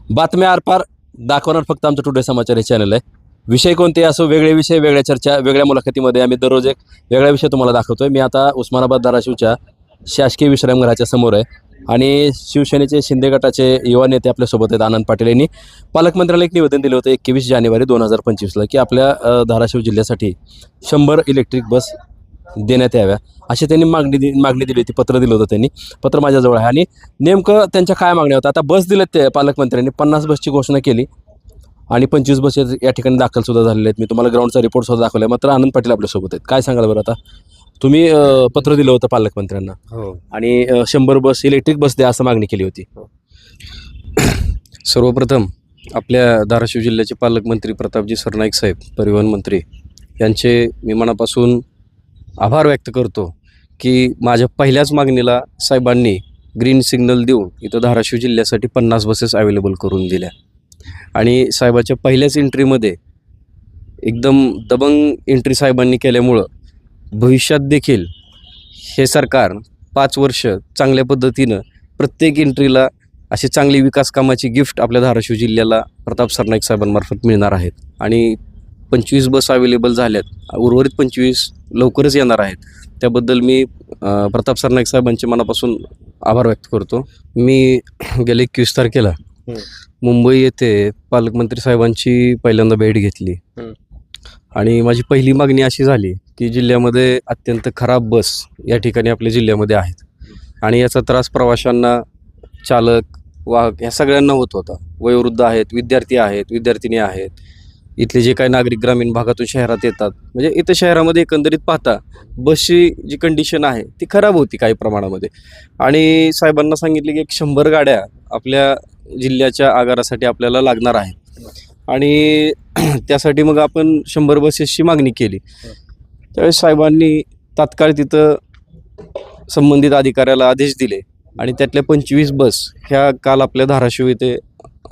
बातम्या आरपार दाखवणार फक्त आमचं टुडे समाचार हे चॅनल आहे. विषय कोणते असो, वेगळे विषय, वेगळ्या चर्चा, वेगळ्या मुलाखतीमध्ये आम्ही दररोज एक वेगळा विषय तुम्हाला दाखवतोय. मी आता उस्मानाबाद धाराशिवच्या शासकीय विश्रामगृहाच्या समोर आहे आणि शिवसेनेचे शिंदे गटाचे युवा नेते आपल्यासोबत आहेत. आनंद पाटील यांनी पालकमंत्र्याला एक निवेदन दिलं होतं 21 जानेवारी 2025ला की आपल्या धाराशिव जिल्ह्यासाठी 100 इलेक्ट्रिक बस देण्यात याव्या अशी त्यांनी मागणी दिली होती. पत्र दिलं होतं त्यांनी. पत्र माझ्याजवळ आहे आणि नेमकं त्यांच्या काय मागण्या होत्या. आता बस दिलेत ते पालकमंत्र्यांनी 50 बसची घोषणा केली आणि 25 बस या ठिकाणी दाखलसुद्धा झालेले आहेत. मी तुम्हाला ग्राउंडचा रिपोर्टसुद्धा दाखवला आहे. मात्र आनंद पाटील आपल्यासोबत आहेत. काय सांगाल बरं आता, तुम्ही पत्र दिलं होतं पालकमंत्र्यांना आणि 100 बस इलेक्ट्रिक बस द्या असं मागणी केली होती. सर्वप्रथम आपल्या धाराशिव जिल्ह्याचे पालकमंत्री प्रतापजी सरनाईक साहेब, परिवहन मंत्री यांचे मी मनापासून आभार व्यक्त करतो की माझ्या पहिल्याच मागणीला साहेबांनी ग्रीन सिग्नल देऊन इथं धाराशिव जिल्ह्यासाठी 50 बसेस अवेलेबल करून दिल्या आणि साहेबाच्या पहिल्याच एंट्रीमध्ये एकदम दबंग एंट्री साहेबांनी केल्यामुळं भविष्यात देखील हे सरकार 5 वर्ष चांगल्या पद्धतीनं प्रत्येक एंट्रीला अशी चांगली विकास कामाची गिफ्ट आपल्या धाराशिव जिल्ह्याला प्रताप सरनाईक साहेबांमार्फत मिळणार आहेत. आणि 25 बस अवेलेबल झाल्यात, उर्वरित 25 लवकरच येणार आहेत. त्याबद्दल मी प्रताप सरनाईक साहेबांचे मनापासून आभार व्यक्त करतो. मी गेल्या 21 तारखेला मुंबई येथे पालकमंत्री साहेबांची पहिल्यांदा भेट घेतली आणि माझी पहिली मागणी अशी झाली की जिल्ह्यामध्ये अत्यंत खराब बस या ठिकाणी आपल्या जिल्ह्यामध्ये आहेत आणि याचा त्रास प्रवाशांना, चालक, वाहक ह्या सगळ्यांना होत होता. वयोवृद्ध आहेत, विद्यार्थी आहेत, विद्यार्थिनी आहेत, इथले जे काही नागरिक ग्रामीण भागातून शहरात येतात. म्हणजे इथं शहरामध्ये एकंदरीत पाहता बसची जी कंडिशन आहे ती खराब होती काही प्रमाणामध्ये आणि साहेबांना सांगितले की 100 गाड्या आपल्या जिल्ह्याच्या आगारासाठी आपल्याला लागणार आहेत आणि त्यासाठी मग आपण 100 बसेसची मागणी केली. त्यावेळेस साहेबांनी तात्काळ तिथं संबंधित अधिकाऱ्याला आदेश दिले आणि त्यातल्या 25 बस ह्या काल आपल्या धाराशिव इथे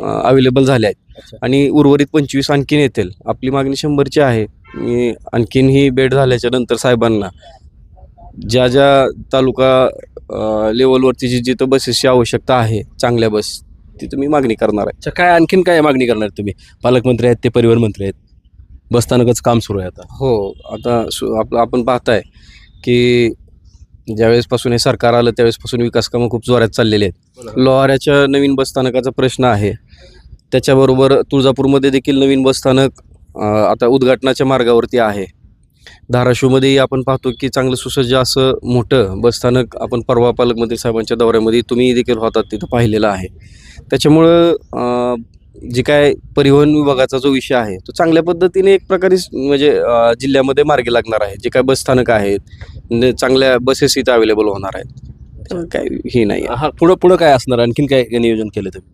अवेलेबल झाल्या आहेत आणि उर्वरित 25 आणखीन येतील. आपली मागणी 100ची आहे. मी आणखीन ही भेट झाल्याच्या नंतर साहेबांना ज्या ज्या तालुका लेवलवरती जिथं बसेसची आवश्यकता आहे चांगल्या बस तिथं मी मागणी करणार आहे. काय आणखीन काय मागणी करणार तुम्ही? पालकमंत्री आहेत, ते परिवहन मंत्री आहेत, बसस्थानकाचं काम सुरू आहे आता. हो, आता आपण पाहताय की ज्यावेळेसपासून हे सरकार आलं त्यावेळेसपासून विकास कामं खूप जोरात चाललेली आहेत. लोहाऱ्याच्या नवीन बसस्थानकाचा प्रश्न आहे. त्याच्याबरोबर तुळजापूरमध्ये देखील नवीन बसस्थानक आता उद्घाटनाच्या मार्गावरती आहे. धाराशिवमध्येही आपण पाहतो की चांगलं सुसज्ज असं मोठं बसस्थानक आपण परवा पालकमंत्री साहेबांच्या दौऱ्यामध्ये तुम्ही देखील होतात तिथं पाहिलेलं आहे. त्याच्यामुळं जे काय परिवहन विभागाचा जो विषय आहे तो चांगल्या पद्धतीने एक प्रकारे म्हणजे जिल्ह्यामध्ये मार्गी लागणार आहे. जे काय बसस्थानक आहेत, चांगल्या बसेस इथं अवेलेबल होणार आहेत. काय हे नाही. हा, पुढं काय असणार? आणखीन काय नियोजन केलं तुम्ही?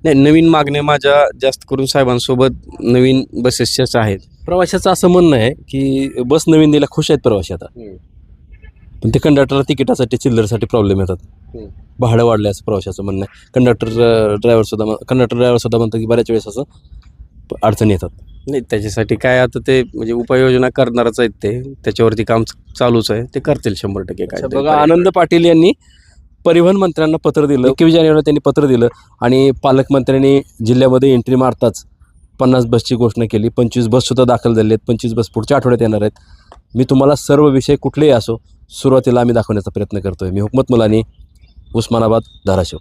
नाही, नवीन मागण्या माझ्या जास्त करून साहेबांसोबत नवीन बसेसच्याच आहेत. प्रवाशाचं असं म्हणणं आहे की बस नवीन दिला, खुश आहेत प्रवासी आता, पण ते कंडक्टर तिकिटासाठी, चिल्लरसाठी प्रॉब्लेम येतात. भाडं वाढलं असं प्रवाशाचं म्हणणं आहे. कंडक्टर ड्रायव्हर सुद्धा म्हणतात की बऱ्याच वेळेस असं अडचणी येतात. नाही, त्याच्यासाठी काय आता ते म्हणजे उपाययोजना करणारच आहेत. ते त्याच्यावरती काम चालूच आहे. ते करतील 100%. काय बघा, आनंद पाटील यांनी परिवहन मंत्र्यांना पत्र दिलं. 21 जानेवारीला त्यांनी पत्र दिलं आणि पालकमंत्र्यांनी जिल्ह्यामध्ये एंट्री मारताच 50 बसची घोषणा केली. 25 बससुद्धा दाखल झाले आहेत. 25 बस पुढच्या आठवड्यात येणार आहेत. मी तुम्हाला सर्व विषय कुठलेही असो सुरुवातीला आम्ही दाखवण्याचा प्रयत्न करतोय. मी हुकमत मुलानी, उस्मानाबाद, धाराशिव.